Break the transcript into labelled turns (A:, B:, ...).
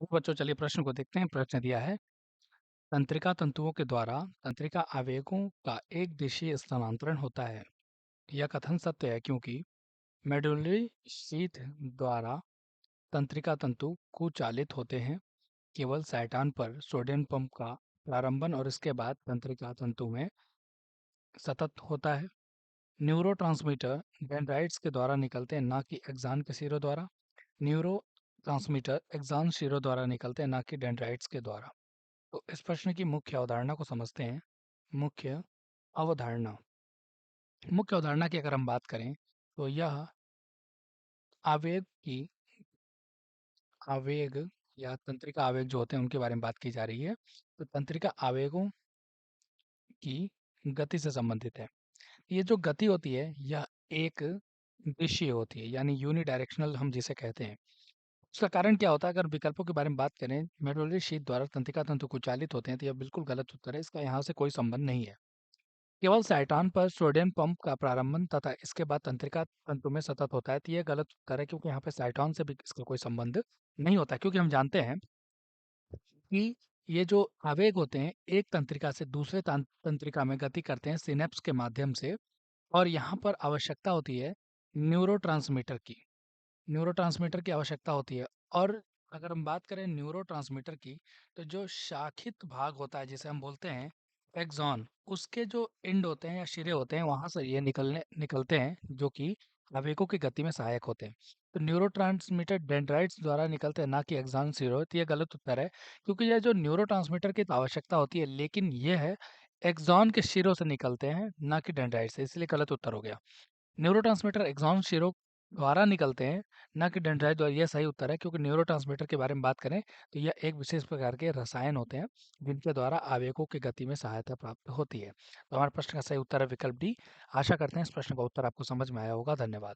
A: तो बच्चों चलिए प्रश्न को देखते हैं। प्रश्न दिया है, तंत्रिका तंतुओं के द्वारा तंत्रिका आवेगों का एक दिशीय स्थानांतरण होता है। यह कथन सत्य है क्योंकि मेडुलरी शीथ द्वारा तंत्रिका तंतु कुचालित होते हैं। केवल साइटान पर सोडियम पंप का प्रारंभन और इसके बाद तंत्रिका तंतु में सतत होता है। न्यूरोट्रांसमीटर डेंड्राइट्स के द्वारा निकलते हैं, ना कि एक्सान के सिरों द्वारा। न्यूरो ट्रांसमीटर एक्सान सिरों द्वारा निकलते हैं, ना कि डेंड्राइट्स के द्वारा। तो इस प्रश्न की मुख्य अवधारणा को समझते हैं। मुख्य अवधारणा मुख्य अवधारणा की अगर हम बात करें तो यह आवेग की आवेग या तंत्रिका आवेग जो होते हैं उनके बारे में बात की जा रही है। तो तंत्रिका आवेगों की गति से संबंधित है। ये जो गति होती है यह एक दिशीय होती है, यानी यूनिडायरेक्शनल हम जिसे कहते हैं। उसका कारण क्या होता है? अगर विकल्पों के बारे में बात करें, मेडुलरी शीथ द्वारा तंत्रिका तंतु कुचालित होते हैं, तो यह बिल्कुल गलत उत्तर है। इसका यहाँ से कोई संबंध नहीं है। केवल साइटान पर सोडियम पंप का प्रारंभन तथा इसके बाद तंत्रिका तंतु में सतत होता है, तो ये गलत उत्तर है क्योंकि यहाँ पे साइटॉन से भी इसका कोई संबंध नहीं होता, क्योंकि हम जानते हैं कि ये जो आवेग होते हैं एक तंत्रिका से दूसरे तंत्रिका में गति करते हैं सिनेप्स के माध्यम से। और यहाँ पर आवश्यकता होती है न्यूरोट्रांसमीटर की न्यूरोट्रांसमीटर की आवश्यकता होती है। और अगर हम बात करें न्यूरोट्रांसमीटर की, तो जो शाखित भाग होता है जिसे हम बोलते हैं एक्सॉन, उसके जो एंड होते हैं या सिरे होते हैं वहां से ये निकलते हैं, जो कि आवेगों की गति में सहायक होते हैं। तो न्यूरोट्रांसमीटर डेंड्राइट्स द्वारा निकलते हैं, ना कि एक्सॉन सिरे। तो ये गलत उत्तर है क्योंकि यह जो न्यूरोट्रांसमीटर की तो आवश्यकता होती है, लेकिन यह है एक्सॉन के सिरों से निकलते हैं, ना कि डेंड्राइट से, इसलिए गलत उत्तर हो गया। न्यूरोट्रांसमीटर एक्सॉन शिरों द्वारा निकलते हैं, ना कि डेंड्राइट द्वारा। यह सही उत्तर है क्योंकि न्यूरोट्रांसमीटर के बारे में बात करें तो यह एक विशेष प्रकार के रसायन होते हैं जिनके द्वारा आवेगों की गति में सहायता प्राप्त होती है। तो हमारे प्रश्न का सही उत्तर है विकल्प डी। आशा करते हैं इस प्रश्न का उत्तर आपको समझ में आया होगा। धन्यवाद।